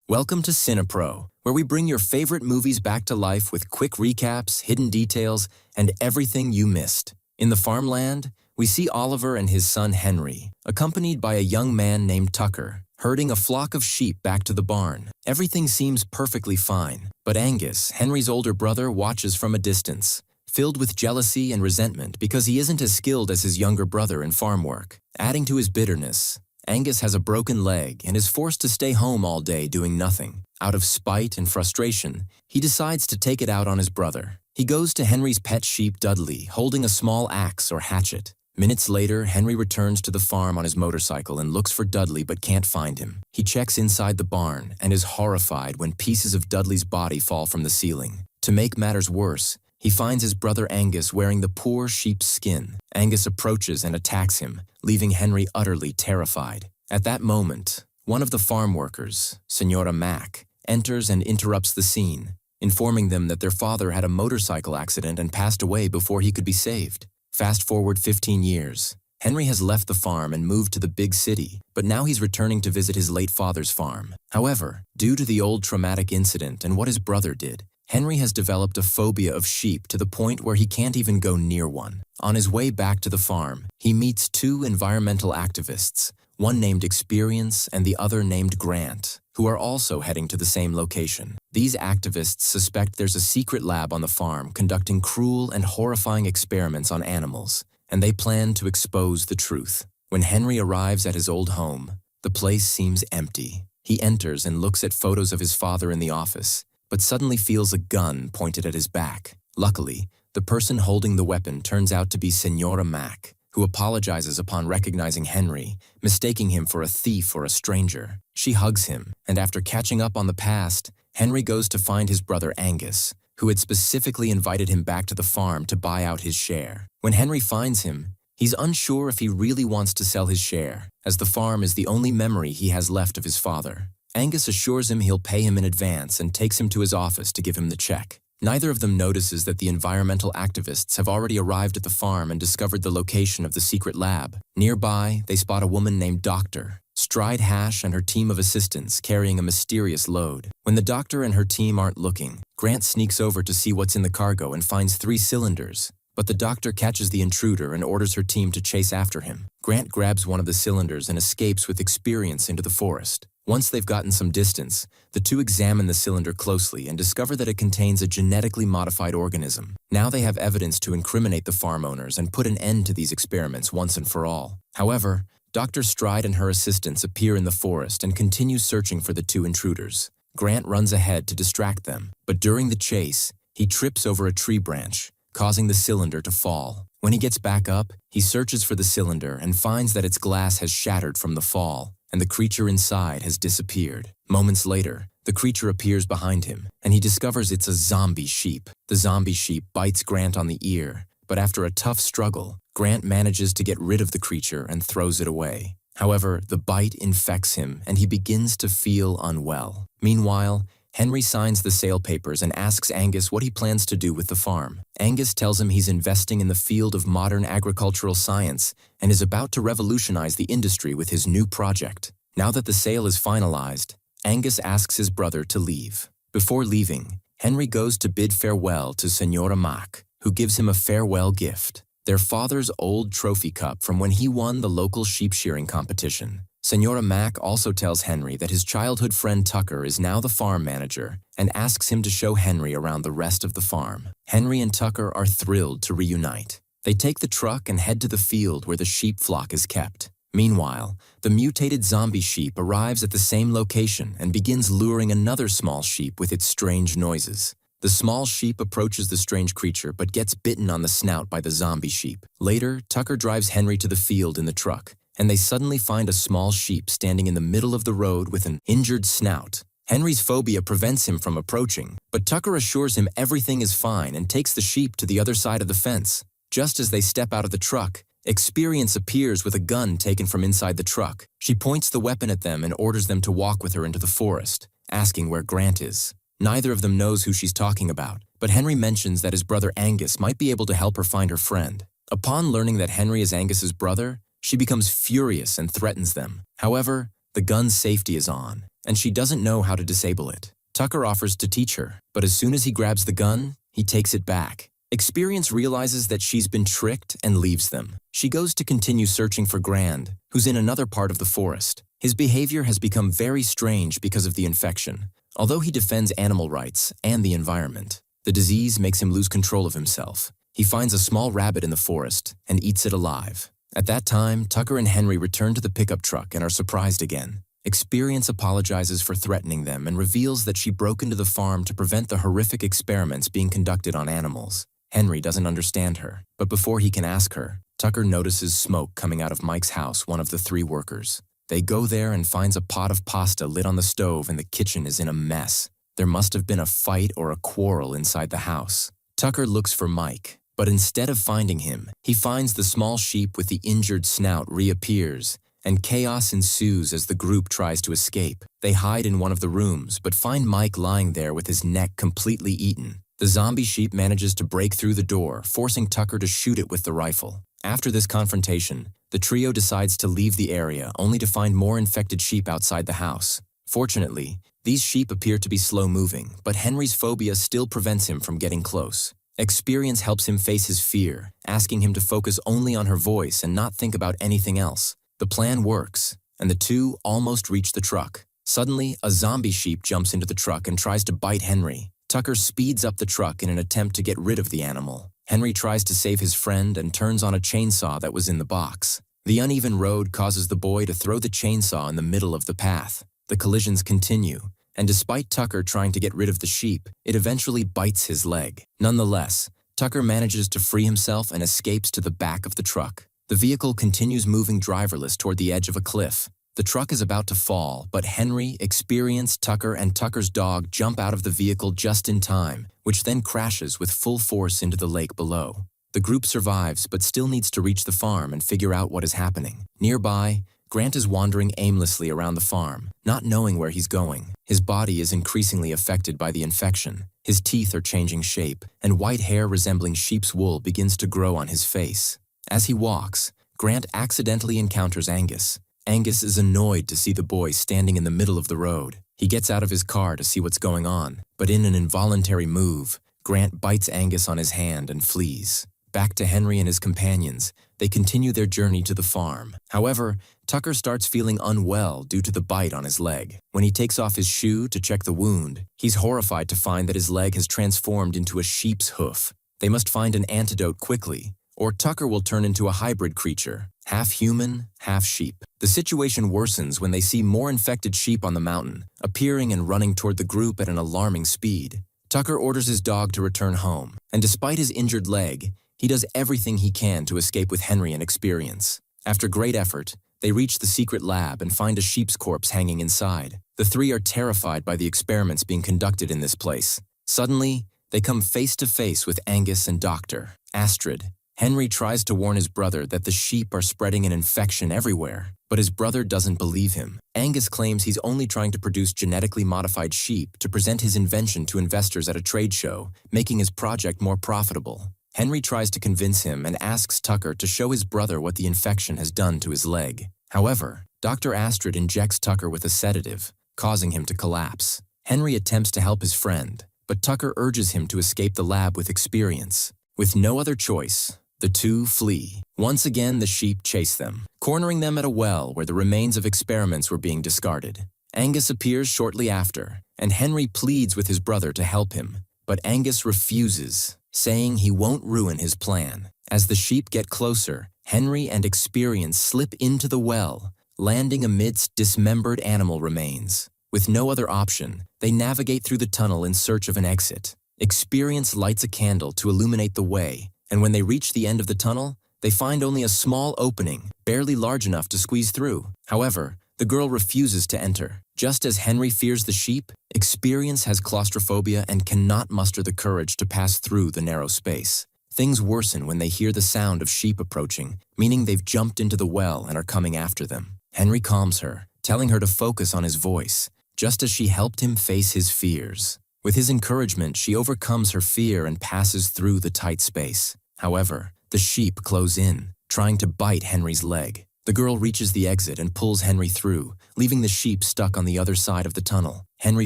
Welcome to CINEPRO, where we bring your favorite movies back to life with quick recaps, hidden details, and everything you missed. In the farmland, we see Oliver and his son Henry, accompanied by a young man named Tucker, herding a flock of sheep back to the barn. Everything seems perfectly fine, but Angus, Henry's older brother, watches from a distance, filled with jealousy and resentment because he isn't as skilled as his younger brother in farm work. Adding to his bitterness, Angus has a broken leg and is forced to stay home all day doing nothing. Out of spite and frustration, he decides to take it out on his brother. He goes to Henry's pet sheep Dudley, holding a small axe or hatchet. Minutes later, Henry returns to the farm on his motorcycle and looks for Dudley but can't find him. He checks inside the barn and is horrified when pieces of Dudley's body fall from the ceiling. To make matters worse, he finds his brother Angus wearing the poor sheep's skin. Angus approaches and attacks him, leaving Henry utterly terrified. At that moment, one of the farm workers, Senora Mac, enters and interrupts the scene, informing them that their father had a motorcycle accident and passed away before he could be saved. Fast forward 15 years. Henry has left the farm and moved to the big city, but now he's returning to visit his late father's farm. However, due to the old traumatic incident and what his brother did, Henry has developed a phobia of sheep to the point where he can't even go near one. On his way back to the farm, he meets two environmental activists, one named Experience and the other named Grant, who are also heading to the same location. These activists suspect there's a secret lab on the farm conducting cruel and horrifying experiments on animals, and they plan to expose the truth. When Henry arrives at his old home, the place seems empty. He enters and looks at photos of his father in the office, but suddenly feels a gun pointed at his back. Luckily, the person holding the weapon turns out to be Senora Mac, who apologizes upon recognizing Henry, mistaking him for a thief or a stranger. She hugs him, and after catching up on the past, Henry goes to find his brother Angus, who had specifically invited him back to the farm to buy out his share. When Henry finds him, he's unsure if he really wants to sell his share, as the farm is the only memory he has left of his father. Angus assures him he'll pay him in advance and takes him to his office to give him the check. Neither of them notices that the environmental activists have already arrived at the farm and discovered the location of the secret lab. Nearby, they spot a woman named Dr. Stride Hash and her team of assistants carrying a mysterious load. When the doctor and her team aren't looking, Grant sneaks over to see what's in the cargo and finds 3 cylinders. But the doctor catches the intruder and orders her team to chase after him. Grant grabs one of the cylinders and escapes with Experience into the forest. Once they've gotten some distance, the two examine the cylinder closely and discover that it contains a genetically modified organism. Now they have evidence to incriminate the farm owners and put an end to these experiments once and for all. However, Dr. Stride and her assistants appear in the forest and continue searching for the 2 intruders. Grant runs ahead to distract them, but during the chase, he trips over a tree branch, causing the cylinder to fall. When he gets back up, he searches for the cylinder and finds that its glass has shattered from the fall, and the creature inside has disappeared. Moments later, the creature appears behind him, and he discovers it's a zombie sheep. The zombie sheep bites Grant on the ear, but after a tough struggle, Grant manages to get rid of the creature and throws it away. However, the bite infects him, and he begins to feel unwell. Meanwhile, Henry signs the sale papers and asks Angus what he plans to do with the farm. Angus tells him he's investing in the field of modern agricultural science and is about to revolutionize the industry with his new project. Now that the sale is finalized, Angus asks his brother to leave. Before leaving, Henry goes to bid farewell to Senora Mac, who gives him a farewell gift: their father's old trophy cup from when he won the local sheep shearing competition. Senora Mac also tells Henry that his childhood friend Tucker is now the farm manager and asks him to show Henry around the rest of the farm. Henry and Tucker are thrilled to reunite. They take the truck and head to the field where the sheep flock is kept. Meanwhile, the mutated zombie sheep arrives at the same location and begins luring another small sheep with its strange noises. The small sheep approaches the strange creature but gets bitten on the snout by the zombie sheep. Later, Tucker drives Henry to the field in the truck, and they suddenly find a small sheep standing in the middle of the road with an injured snout. Henry's phobia prevents him from approaching, but Tucker assures him everything is fine and takes the sheep to the other side of the fence. Just as they step out of the truck, Experience appears with a gun taken from inside the truck. She points the weapon at them and orders them to walk with her into the forest, asking where Grant is. Neither of them knows who she's talking about, but Henry mentions that his brother Angus might be able to help her find her friend. Upon learning that Henry is Angus's brother, she becomes furious and threatens them. However, the gun's safety is on, and she doesn't know how to disable it. Tucker offers to teach her, but as soon as he grabs the gun, he takes it back. Experience realizes that she's been tricked and leaves them. She goes to continue searching for Grand, who's in another part of the forest. His behavior has become very strange because of the infection. Although he defends animal rights and the environment, the disease makes him lose control of himself. He finds a small rabbit in the forest and eats it alive. At that time, Tucker and Henry return to the pickup truck and are surprised again. Experience apologizes for threatening them and reveals that she broke into the farm to prevent the horrific experiments being conducted on animals. Henry doesn't understand her, but before he can ask her, Tucker notices smoke coming out of Mike's house, one of the 3 workers. They go there and finds a pot of pasta lit on the stove and the kitchen is in a mess. There must have been a fight or a quarrel inside the house. Tucker looks for Mike, but instead of finding him, he finds the small sheep with the injured snout reappears, and chaos ensues as the group tries to escape. They hide in one of the rooms, but find Mike lying there with his neck completely eaten. The zombie sheep manages to break through the door, forcing Tucker to shoot it with the rifle. After this confrontation, the trio decides to leave the area, only to find more infected sheep outside the house. Fortunately, these sheep appear to be slow-moving, but Henry's phobia still prevents him from getting close. Experience helps him face his fear, asking him to focus only on her voice and not think about anything else. The plan works, and the two almost reach the truck. Suddenly, a zombie sheep jumps into the truck and tries to bite Henry. Tucker speeds up the truck in an attempt to get rid of the animal. Henry tries to save his friend and turns on a chainsaw that was in the box. The uneven road causes the boy to throw the chainsaw in the middle of the path. The collisions continue, and despite Tucker trying to get rid of the sheep, it eventually bites his leg. Nonetheless, Tucker manages to free himself and escapes to the back of the truck. The vehicle continues moving driverless toward the edge of a cliff. The truck is about to fall, but Henry, Experience, Tucker, and Tucker's dog jump out of the vehicle just in time, which then crashes with full force into the lake below. The group survives but still needs to reach the farm and figure out what is happening. Nearby, Grant is wandering aimlessly around the farm, not knowing where he's going. His body is increasingly affected by the infection. His teeth are changing shape, and white hair resembling sheep's wool begins to grow on his face. As he walks, Grant accidentally encounters Angus. Angus is annoyed to see the boy standing in the middle of the road. He gets out of his car to see what's going on, but in an involuntary move, Grant bites Angus on his hand and flees. Back to Henry and his companions, they continue their journey to the farm. However, Tucker starts feeling unwell due to the bite on his leg. When he takes off his shoe to check the wound, he's horrified to find that his leg has transformed into a sheep's hoof. They must find an antidote quickly, or Tucker will turn into a hybrid creature, half human, half sheep. The situation worsens when they see more infected sheep on the mountain, appearing and running toward the group at an alarming speed. Tucker orders his dog to return home, and despite his injured leg, he does everything he can to escape with Henry and Experience. After great effort, they reach the secret lab and find a sheep's corpse hanging inside. The 3 are terrified by the experiments being conducted in this place. Suddenly, they come face to face with Angus and Dr. Astrid. Henry tries to warn his brother that the sheep are spreading an infection everywhere, but his brother doesn't believe him. Angus claims he's only trying to produce genetically modified sheep to present his invention to investors at a trade show, making his project more profitable. Henry tries to convince him and asks Tucker to show his brother what the infection has done to his leg. However, Dr. Astrid injects Tucker with a sedative, causing him to collapse. Henry attempts to help his friend, but Tucker urges him to escape the lab with Experience. With no other choice, the two flee. Once again, the sheep chase them, cornering them at a well where the remains of experiments were being discarded. Angus appears shortly after, and Henry pleads with his brother to help him, but Angus refuses, saying he won't ruin his plan. As the sheep get closer, Henry and Experience slip into the well, landing amidst dismembered animal remains. With no other option, they navigate through the tunnel in search of an exit. Experience lights a candle to illuminate the way, and when they reach the end of the tunnel, they find only a small opening, barely large enough to squeeze through. However, the girl refuses to enter. Just as Henry fears the sheep, Experience has claustrophobia and cannot muster the courage to pass through the narrow space. Things worsen when they hear the sound of sheep approaching, meaning they've jumped into the well and are coming after them. Henry calms her, telling her to focus on his voice, just as she helped him face his fears. With his encouragement, she overcomes her fear and passes through the tight space. However, the sheep close in, trying to bite Henry's leg. The girl reaches the exit and pulls Henry through, leaving the sheep stuck on the other side of the tunnel. Henry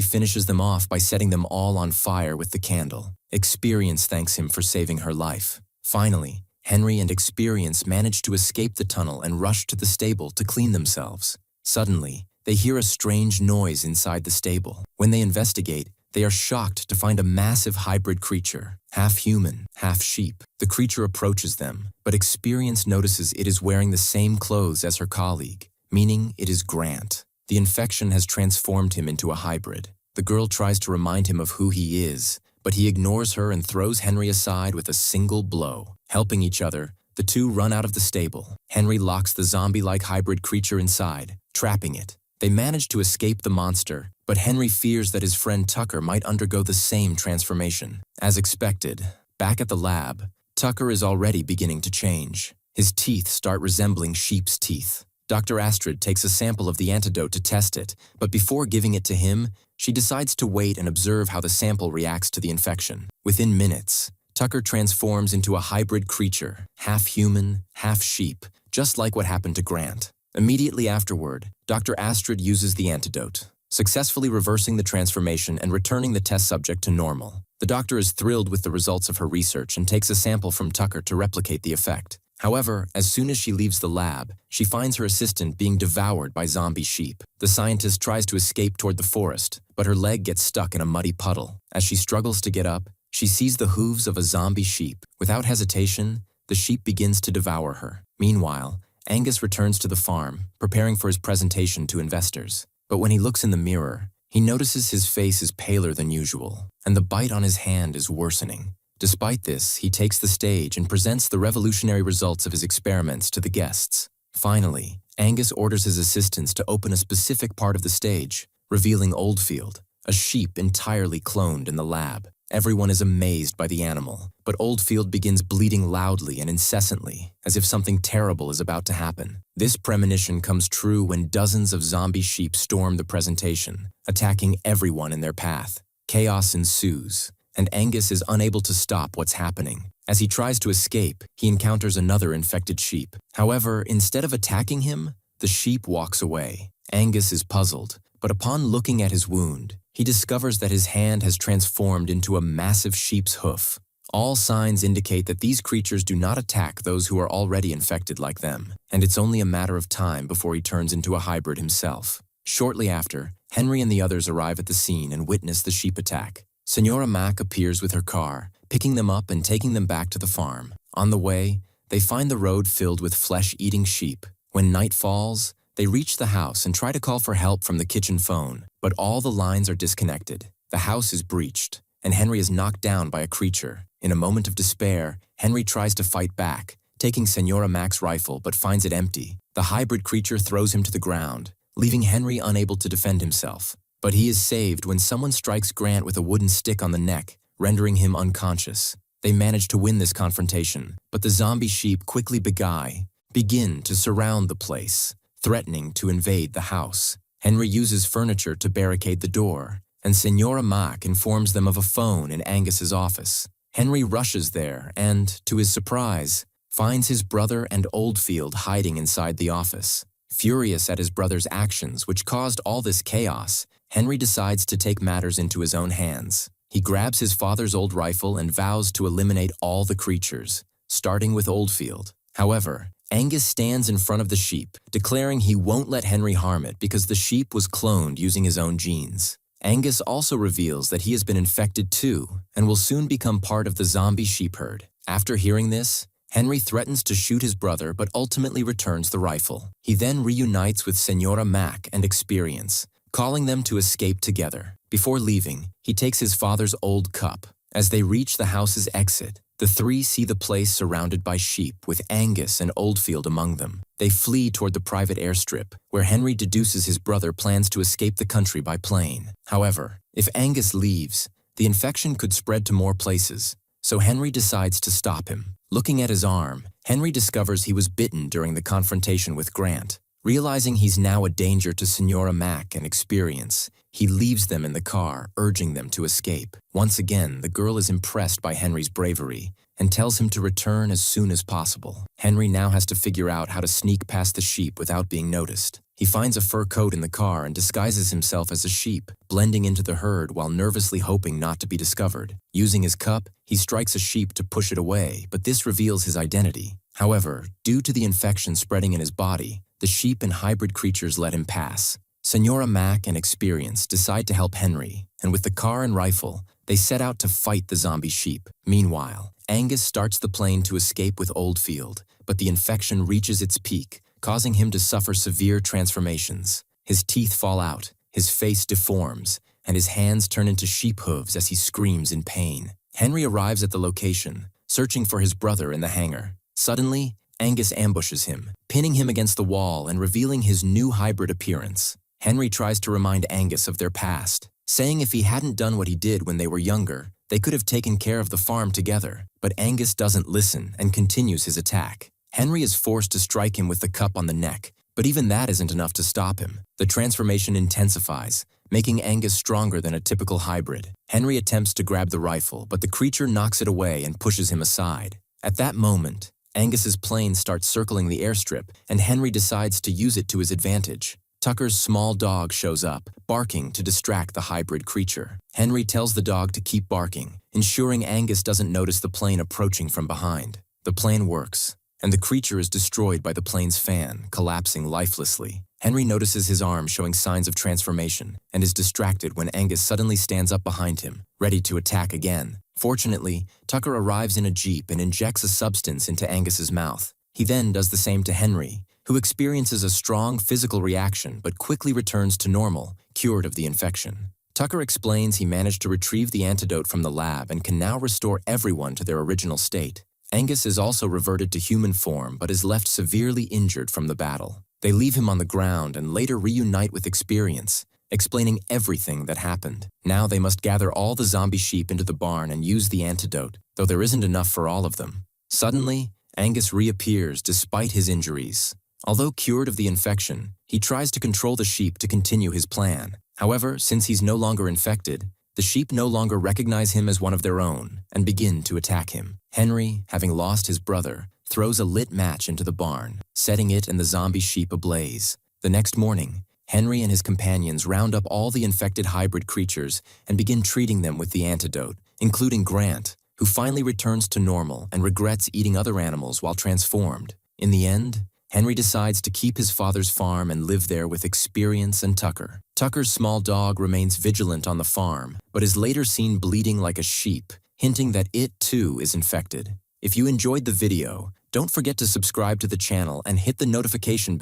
finishes them off by setting them all on fire with the candle. Experience thanks him for saving her life. Finally, Henry and Experience manage to escape the tunnel and rush to the stable to clean themselves. Suddenly, they hear a strange noise inside the stable. When they investigate, they are shocked to find a massive hybrid creature, half human, half sheep. The creature approaches them, but Experience notices it is wearing the same clothes as her colleague, meaning it is Grant. The infection has transformed him into a hybrid. The girl tries to remind him of who he is, but he ignores her and throws Henry aside with a single blow. Helping each other, the two run out of the stable. Henry locks the zombie-like hybrid creature inside, trapping it. They manage to escape the monster, but Henry fears that his friend Tucker might undergo the same transformation. As expected, back at the lab, Tucker is already beginning to change. His teeth start resembling sheep's teeth. Dr. Astrid takes a sample of the antidote to test it, but before giving it to him, she decides to wait and observe how the sample reacts to the infection. Within minutes, Tucker transforms into a hybrid creature, half human, half sheep, just like what happened to Grant. Immediately afterward, Dr. Astrid uses the antidote, successfully reversing the transformation and returning the test subject to normal. The doctor is thrilled with the results of her research and takes a sample from Tucker to replicate the effect. However, as soon as she leaves the lab, she finds her assistant being devoured by zombie sheep. The scientist tries to escape toward the forest, but her leg gets stuck in a muddy puddle. As she struggles to get up, she sees the hooves of a zombie sheep. Without hesitation, the sheep begins to devour her. Meanwhile, Angus returns to the farm, preparing for his presentation to investors. But when he looks in the mirror, he notices his face is paler than usual, and the bite on his hand is worsening. Despite this, he takes the stage and presents the revolutionary results of his experiments to the guests. Finally, Angus orders his assistants to open a specific part of the stage, revealing Oldfield, a sheep entirely cloned in the lab. Everyone is amazed by the animal, but Oldfield begins bleeding loudly and incessantly, as if something terrible is about to happen. This premonition comes true when dozens of zombie sheep storm the presentation, attacking everyone in their path. Chaos ensues, and Angus is unable to stop what's happening. As he tries to escape, he encounters another infected sheep. However, instead of attacking him, the sheep walks away. Angus is puzzled, but upon looking at his wound, he discovers that his hand has transformed into a massive sheep's hoof. All signs indicate that these creatures do not attack those who are already infected like them, and it's only a matter of time before he turns into a hybrid himself. Shortly after, Henry and the others arrive at the scene and witness the sheep attack. Senora Mack appears with her car, picking them up and taking them back to the farm. On the way, they find the road filled with flesh-eating sheep. When night falls, they reach the house and try to call for help from the kitchen phone, but all the lines are disconnected. The house is breached, and Henry is knocked down by a creature. In a moment of despair, Henry tries to fight back, taking Senora Mack's rifle but finds it empty. The hybrid creature throws him to the ground, leaving Henry unable to defend himself. But he is saved when someone strikes Grant with a wooden stick on the neck, rendering him unconscious. They manage to win this confrontation, but the zombie sheep quickly begin to surround the place, threatening to invade the house. Henry uses furniture to barricade the door, and Senora Mack informs them of a phone in Angus's office. Henry rushes there and, to his surprise, finds his brother and Oldfield hiding inside the office. Furious at his brother's actions, which caused all this chaos, Henry decides to take matters into his own hands. He grabs his father's old rifle and vows to eliminate all the creatures, starting with Oldfield. However, Angus stands in front of the sheep, declaring he won't let Henry harm it because the sheep was cloned using his own genes. Angus also reveals that he has been infected too and will soon become part of the zombie sheep herd. After hearing this, Henry threatens to shoot his brother but ultimately returns the rifle. He then reunites with Senora Mack and Experience, calling them to escape together. Before leaving, he takes his father's old cup. As they reach the house's exit, the three see the place surrounded by sheep with Angus and Oldfield among them. They flee toward the private airstrip, where Henry deduces his brother plans to escape the country by plane. However, if Angus leaves, the infection could spread to more places, so Henry decides to stop him. Looking at his arm, Henry discovers he was bitten during the confrontation with Grant. Realizing he's now a danger to Senora Mack and Experience, he leaves them in the car, urging them to escape. Once again, the girl is impressed by Henry's bravery and tells him to return as soon as possible. Henry now has to figure out how to sneak past the sheep without being noticed. He finds a fur coat in the car and disguises himself as a sheep, blending into the herd while nervously hoping not to be discovered. Using his cup, he strikes a sheep to push it away, but this reveals his identity. However, due to the infection spreading in his body, the sheep and hybrid creatures let him pass. Senora Mac and Experience decide to help Henry, and with the car and rifle, they set out to fight the zombie sheep. Meanwhile, Angus starts the plane to escape with Oldfield, but the infection reaches its peak, causing him to suffer severe transformations. His teeth fall out, his face deforms, and his hands turn into sheep hooves as he screams in pain. Henry arrives at the location, searching for his brother in the hangar. Suddenly, Angus ambushes him, pinning him against the wall and revealing his new hybrid appearance. Henry tries to remind Angus of their past, saying if he hadn't done what he did when they were younger, they could have taken care of the farm together. But Angus doesn't listen and continues his attack. Henry is forced to strike him with the cup on the neck, but even that isn't enough to stop him. The transformation intensifies, making Angus stronger than a typical hybrid. Henry attempts to grab the rifle, but the creature knocks it away and pushes him aside. At that moment, Angus's plane starts circling the airstrip, and Henry decides to use it to his advantage. Tucker's small dog shows up, barking to distract the hybrid creature. Henry tells the dog to keep barking, ensuring Angus doesn't notice the plane approaching from behind. The plan works, and the creature is destroyed by the plane's fan, collapsing lifelessly. Henry notices his arm showing signs of transformation and is distracted when Angus suddenly stands up behind him, ready to attack again. Fortunately, Tucker arrives in a jeep and injects a substance into Angus's mouth. He then does the same to Henry, who experiences a strong physical reaction but quickly returns to normal, cured of the infection. Tucker explains he managed to retrieve the antidote from the lab and can now restore everyone to their original state. Angus is also reverted to human form but is left severely injured from the battle. They leave him on the ground and later reunite with Experience, explaining everything that happened. Now they must gather all the zombie sheep into the barn and use the antidote, though there isn't enough for all of them. Suddenly, Angus reappears despite his injuries. Although cured of the infection, he tries to control the sheep to continue his plan. However, since he's no longer infected, the sheep no longer recognize him as one of their own and begin to attack him. Henry, having lost his brother, throws a lit match into the barn, setting it and the zombie sheep ablaze. The next morning, Henry and his companions round up all the infected hybrid creatures and begin treating them with the antidote, including Grant, who finally returns to normal and regrets eating other animals while transformed. In the end, Henry decides to keep his father's farm and live there with Experience and Tucker. Tucker's small dog remains vigilant on the farm, but is later seen bleeding like a sheep, hinting that it too is infected. If you enjoyed the video, don't forget to subscribe to the channel and hit the notification bell